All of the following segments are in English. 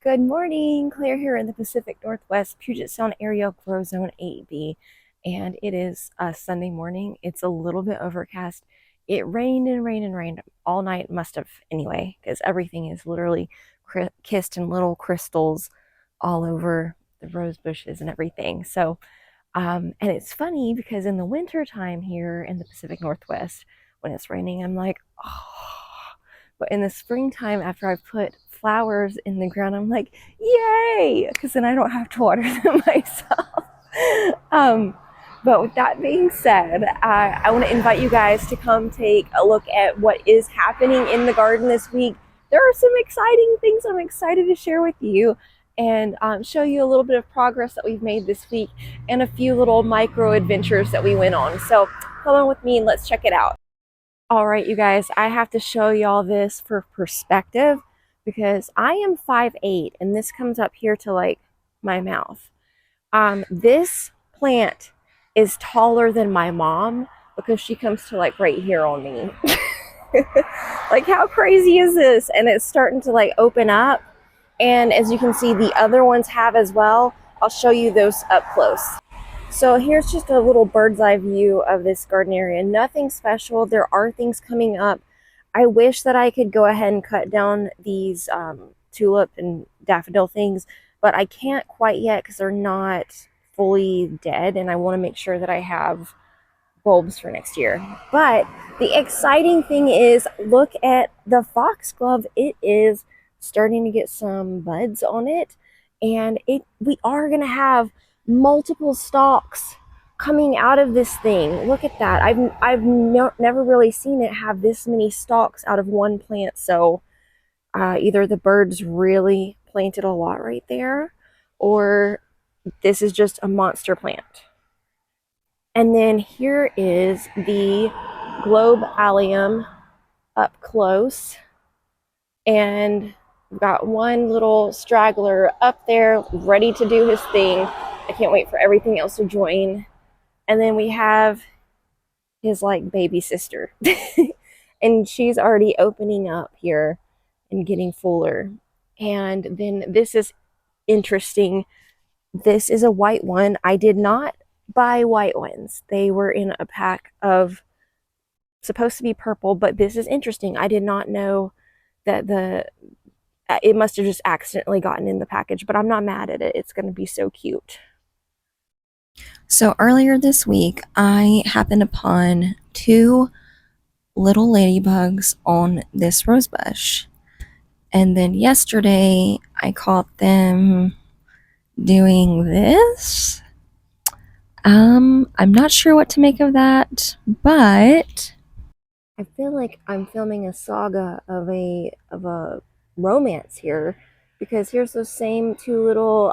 Good morning, Claire here in the Pacific Northwest, Puget Sound area, Grow Zone 8B, and it is a Sunday morning. It's a little bit overcast. It rained and rained and rained all night, must have anyway, because everything is literally kissed in little crystals all over the rose bushes and everything. And it's funny because in the winter time here in the Pacific Northwest, when it's raining, I'm like, oh. But in the springtime, after I've put flowers in the ground, I'm like, yay! Because then I don't have to water them myself. um, but with that being said, I want to invite you guys to come take a look at what is happening in the garden this week. There are some exciting things I'm excited to share with you and show you a little bit of progress that we've made this week and a few little micro adventures that we went on. So come on with me and let's check it out. All right, you guys, I have to show y'all this for perspective because I am 5'8" and this comes up here to like my mouth. This plant is taller than my mom because she comes to like right here on me. Like, how crazy is this? And it's starting to like open up. And as you can see, the other ones have as well. I'll show you those up close. So here's just a little bird's eye view of this garden area. Nothing special. There are things coming up. I wish that I could go ahead and cut down these tulip and daffodil things, but I can't quite yet because they're not fully dead, and I want to make sure that I have bulbs for next year. But the exciting thing is, look at the foxglove. It is starting to get some buds on it, and we are going to have multiple stalks coming out of this thing. Look at that. I've never really seen it have this many stalks out of one plant. So either the birds really planted a lot right there, or this is just a monster plant. And then here is the globe allium up close. And we've got one little straggler up there ready to do his thing. I can't wait for everything else to join. And then we have his like baby sister. And she's already opening up here and getting fuller. And then this is interesting. This is a white one. I did not buy white ones. They were in a pack of supposed to be purple, but this is interesting. I did not know that it must have just accidentally gotten in the package, but I'm not mad at it. It's going to be so cute. So earlier this week, I happened upon two little ladybugs on this rose bush. And then yesterday, I caught them doing this. I'm not sure what to make of that, but I feel like I'm filming a saga of a romance here, because here's those same two little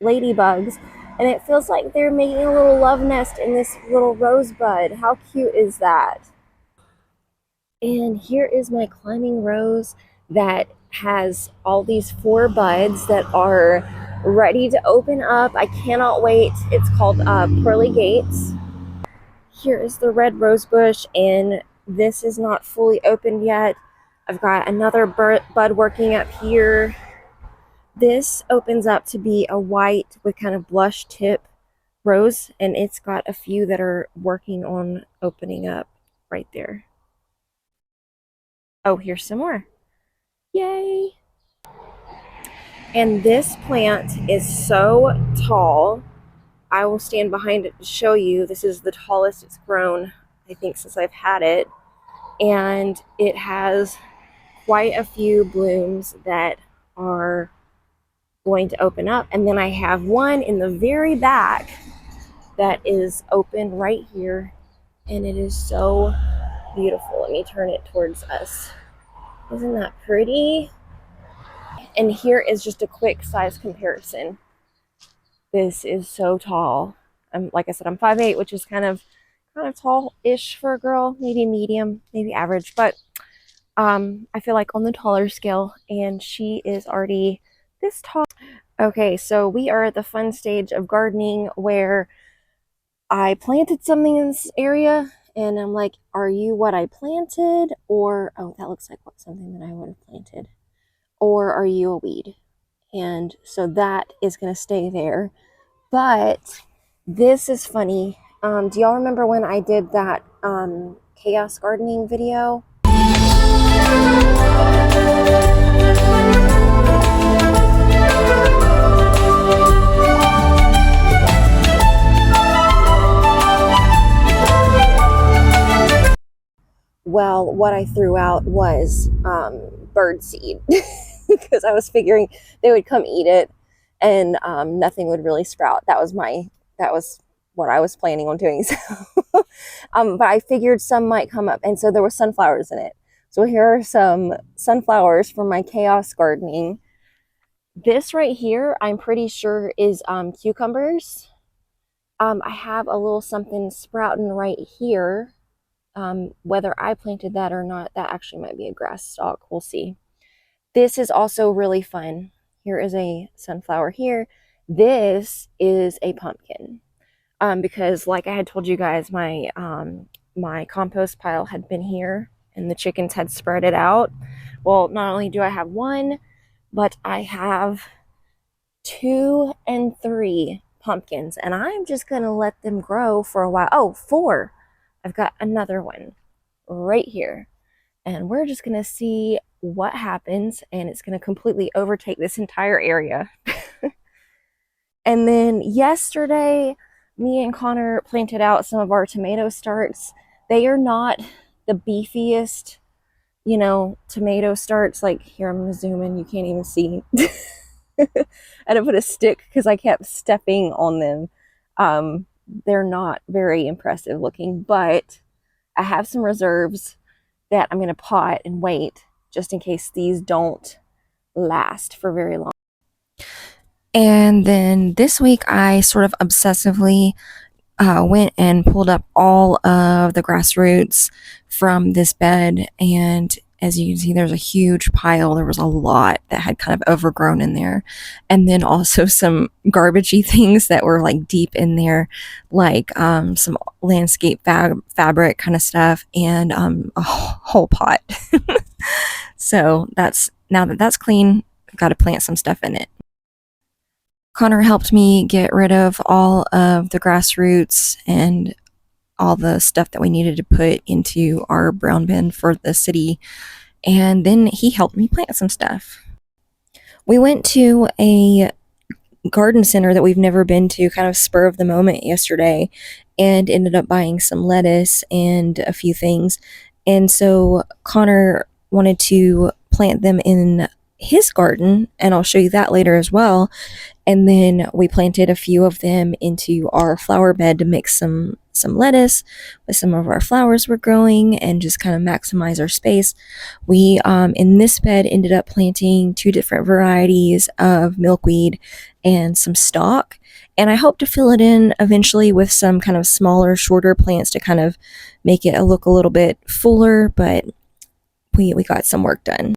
ladybugs, and it feels like they're making a little love nest in this little rosebud. How cute is that? And here is my climbing rose that has all these 4 buds that are ready to open up. I cannot wait. It's called Pearly Gates. Here is the red rose bush, and this is not fully opened yet. I've got another bud working up here. This opens up to be a white with kind of blush tip rose, and it's got a few that are working on opening up right there. Oh, here's some more. Yay! And this plant is so tall. I will stand behind it to show you. This is the tallest it's grown, I think, since I've had it. And it has quite a few blooms that are going to open up. And then I have one in the very back that is open right here. And it is so beautiful. Let me turn it towards us. Isn't that pretty? And here is just a quick size comparison. This is so tall. Like I said, I'm 5'8", which is kind of tall-ish for a girl, maybe medium, maybe average, but I feel like on the taller scale, and she is already this tall. Okay, so we are at the fun stage of gardening where I planted something in this area, and I'm like, are you what I planted? Or, oh, that looks like something that I would have planted. or are you a weed? And so that is going to stay there. But this is funny. Do y'all remember when I did that chaos gardening video? Well, what I threw out was bird seed because I was figuring they would come eat it and nothing would really sprout. That was what I was planning on doing. So, but I figured some might come up, and so there were sunflowers in it. So here are some sunflowers from my chaos gardening. This right here, I'm pretty sure is cucumbers. I have a little something sprouting right here. Whether I planted that or not, that actually might be a grass stalk. We'll see. This is also really fun. Here is a sunflower here. This is a pumpkin. Because like I had told you guys, my compost pile had been here and the chickens had spread it out. Well, not only do I have one, but I have 2 and 3 pumpkins, and I'm just gonna let them grow for a while. Oh, 4. I've got another one right here, and we're just gonna see what happens, and it's gonna completely overtake this entire area. And then yesterday, me and Connor planted out some of our tomato starts. They are not the beefiest, tomato starts. Like here, I'm gonna zoom in, you can't even see. I had to put a stick because I kept stepping on them. They're not very impressive looking, but I have some reserves that I'm going to pot and wait just in case these don't last for very long. And then this week I sort of obsessively went and pulled up all of the grassroots from this bed, and as you can see, there's a huge pile. There was a lot that had kind of overgrown in there, and then also some garbagey things that were like deep in there, like some landscape fabric kind of stuff, and a whole pot. So now that that's clean, I've got to plant some stuff in it. Connor helped me get rid of all of the grassroots and all the stuff that we needed to put into our brown bin for the city. And then he helped me plant some stuff. We went to a garden center that we've never been to, kind of spur of the moment yesterday, and ended up buying some lettuce and a few things. And so Connor wanted to plant them in his garden, and I'll show you that later as well. And then we planted a few of them into our flower bed to mix some lettuce with some of our flowers we're growing and just kind of maximize our space. We in this bed ended up planting 2 different varieties of milkweed and some stock, and I hope to fill it in eventually with some kind of smaller, shorter plants to kind of make it look a little bit fuller, but we got some work done.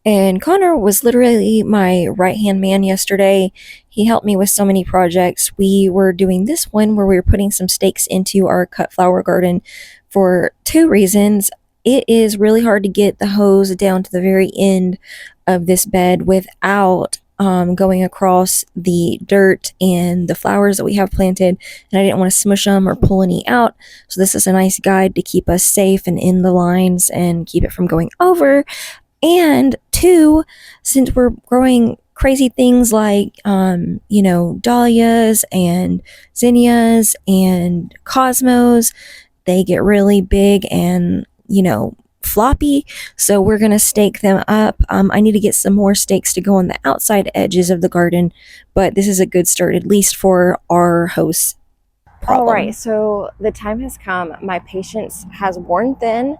And Connor was literally my right-hand man yesterday. He helped me with so many projects. We were doing this one where we were putting some stakes into our cut flower garden for 2 reasons. It is really hard to get the hose down to the very end of this bed without going across the dirt and the flowers that we have planted, and I didn't want to smush them or pull any out. So this is a nice guide to keep us safe and in the lines and keep it from going over. And 2, since we're growing crazy things like, dahlias and zinnias and cosmos, they get really big and, floppy. So we're going to stake them up. I need to get some more stakes to go on the outside edges of the garden, but this is a good start, at least for our host problem. All right, so the time has come. My patience has worn thin,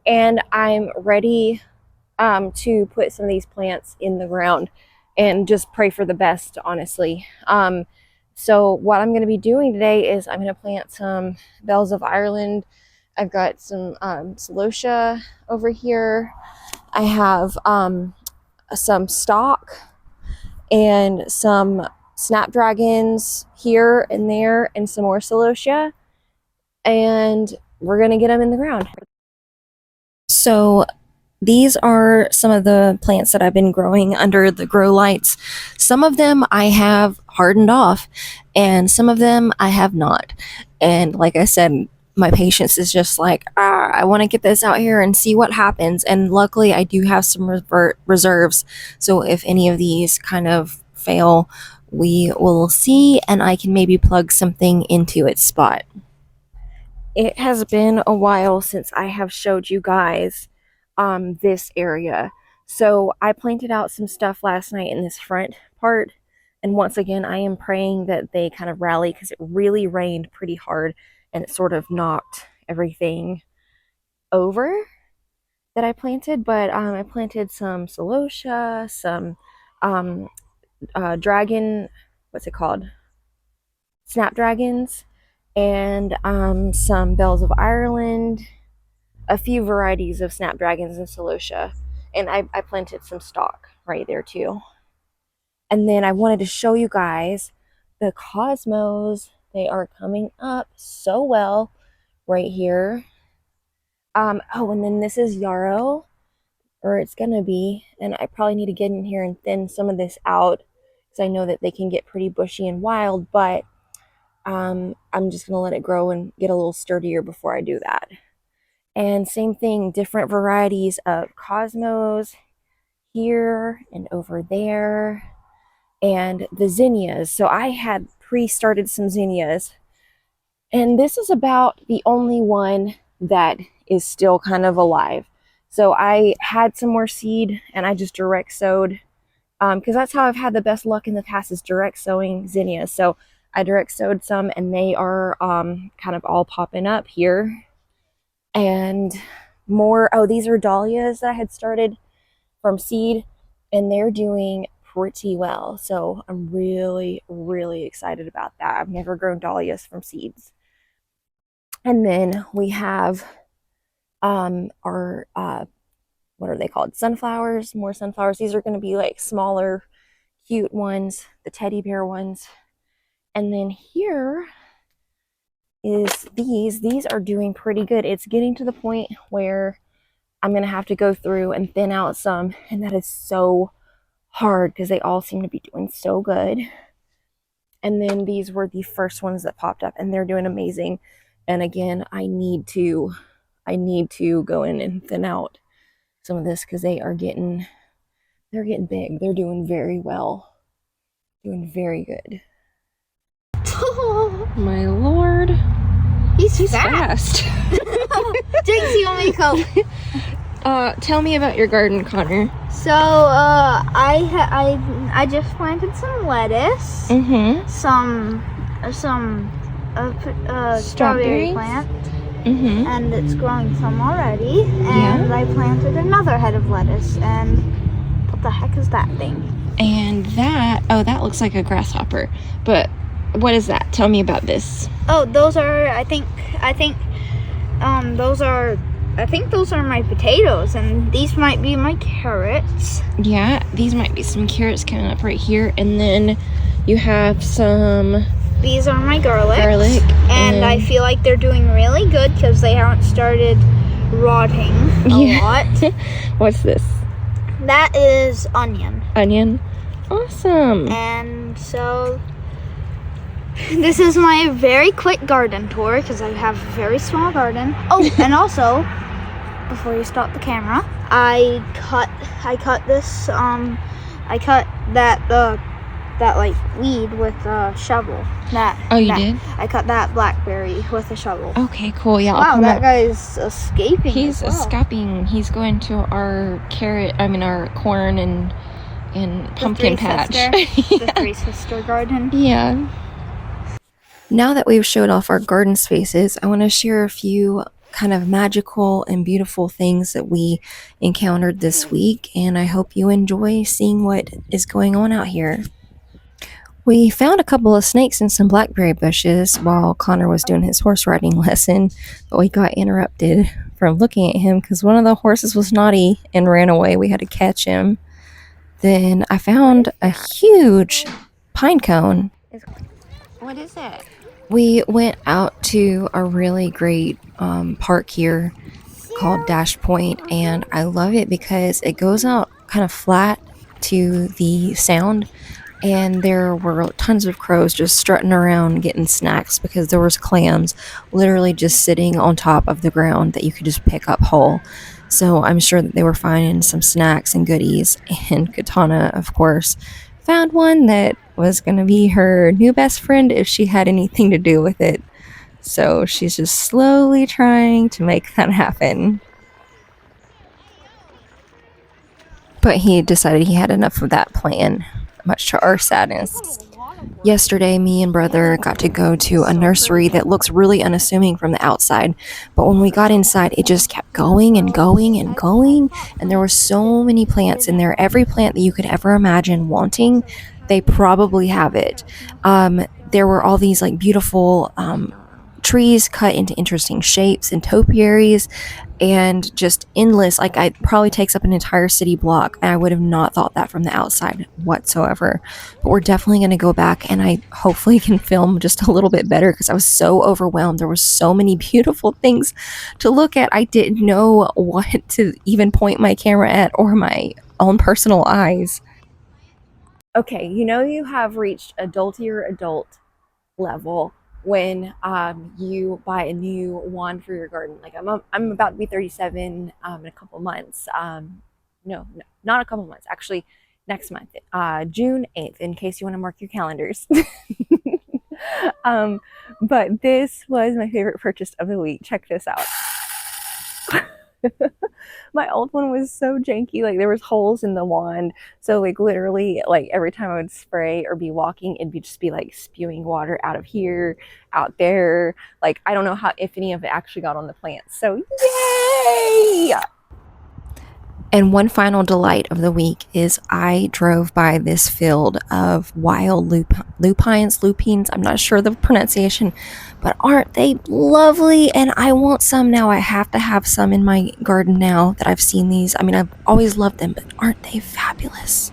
and I'm ready to put some of these plants in the ground and just pray for the best, honestly. So what I'm going to be doing today is I'm going to plant some bells of Ireland. I've got some celosia over here. I have some stock and some snapdragons here and there and some more celosia. And we're going to get them in the ground. So These are some of the plants that I've been growing under the grow lights. Some of them I have hardened off, and some of them I have not. And like I said, my patience is just like, I want to get this out here and see what happens. And luckily, I do have some reserves. So if any of these kind of fail, we will see, and I can maybe plug something into its spot. It has been a while since I have showed you guys this area. So I planted out some stuff last night in this front part. And once again, I am praying that they kind of rally because it really rained pretty hard and it sort of knocked everything over that I planted. But I planted some celosia, some um, dragon, what's it called? Snapdragons, and some bells of Ireland, a few varieties of snapdragons and celosia, and I planted some stock right there too. And then I wanted to show you guys the cosmos. They are coming up so well right here. Oh, and then this is yarrow, or it's gonna be, and I probably need to get in here and thin some of this out because I know that they can get pretty bushy and wild, but I'm just gonna let it grow and get a little sturdier before I do that. And same thing, different varieties of cosmos here and over there, and the zinnias. So I had pre-started some zinnias, and this is about the only one that is still kind of alive. So I had some more seed and I just direct sowed, because that's how I've had the best luck in the past, is direct sowing zinnias. So I direct sowed some and they are kind of all popping up here. And more, oh, these are dahlias that I had started from seed, and they're doing pretty well. So I'm really, really excited about that. I've never grown dahlias from seeds. And then we have our what are they called? Sunflowers, more sunflowers. These are going to be like smaller, cute ones, the teddy bear ones. And then here is these are doing pretty good. It's getting to the point where I'm going to have to go through and thin out some, and that is so hard because they all seem to be doing so good. And then these were the first ones that popped up, and they're doing amazing. And again, I need to go in and thin out some of this because they're getting big. They're doing very well. Doing very good. Oh my lord. He's fast. Jinx, you want me to go? Tell me about your garden, Connor. So, I just planted some lettuce, some strawberry plant, and it's growing some already. And I planted another head of lettuce. And what the heck is that thing? And that looks like a grasshopper. But what is that? Tell me about this. Oh, those are those are my potatoes, and these might be my carrots. Yeah, these might be some carrots coming up right here, and then you have some. These are my garlic, and I feel like they're doing really good because they haven't started rotting a lot. What's this? That is onion. Onion, awesome. And so this is my very quick garden tour because I have a very small garden. Oh, and also, before you stop the camera, I cut that like weed with a shovel. You did? I cut that blackberry with a shovel. Okay, cool. Yeah. Wow, that guy's escaping. He's escaping. He's going to our our corn and pumpkin patch. The three sister garden. Yeah. Now that we've showed off our garden spaces, I want to share a few kind of magical and beautiful things that we encountered this week, and I hope you enjoy seeing what is going on out here. We found a couple of snakes in some blackberry bushes while Connor was doing his horse riding lesson, but we got interrupted from looking at him because one of the horses was naughty and ran away. We had to catch him. Then I found a huge pine cone. What is it? We went out to a really great park here, called Dash Point, and I love it because it goes out kind of flat to the sound, and there were tons of crows just strutting around getting snacks because there was clams literally just sitting on top of the ground that you could just pick up whole. So I'm sure that they were finding some snacks and goodies, and Katana, of course, found one that was going to be her new best friend if she had anything to do with it. So she's just slowly trying to make that happen. But he decided he had enough of that plan, much to our sadness. Yesterday, me and brother got to go to a nursery that looks really unassuming from the outside, but when we got inside, it just kept going and going and going, and there were so many plants in there. Every plant that you could ever imagine wanting, they probably have it. There were all these like beautiful trees cut into interesting shapes and topiaries, and just endless. Like, it probably takes up an entire city block, and I would have not thought that from the outside whatsoever. But we're definitely going to go back, and I hopefully can film just a little bit better because I was so overwhelmed. There were so many beautiful things to look at. I didn't know what to even point my camera at or my own personal eyes. Okay, you have reached adultier adult level when you buy a new wand for your garden. Like, I'm about to be 37 in a couple months. No, not a couple months. Actually, next month, June 8th. In case you want to mark your calendars. um, but this was my favorite purchase of the week. Check this out. My old one was so janky. Like, there was holes in the wand, so like literally, like every time I would spray or be walking, it'd be just be like spewing water out of here, out there. Like, I don't know how, if any of it actually got on the plants. So yay! And one final delight of the week is I drove by this field of wild lupines. I'm not sure the pronunciation, but aren't they lovely? And I want some now. I have to have some in my garden now that I've seen these. I mean, I've always loved them, but aren't they fabulous?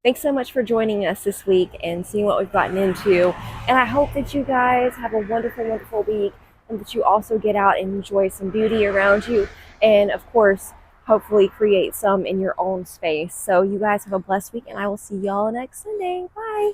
Thanks so much for joining us this week and seeing what we've gotten into. And I hope that you guys have a wonderful, wonderful week, and that you also get out and enjoy some beauty around you. And of course, hopefully create some in your own space. So you guys have a blessed week, and I will see y'all next Sunday. Bye.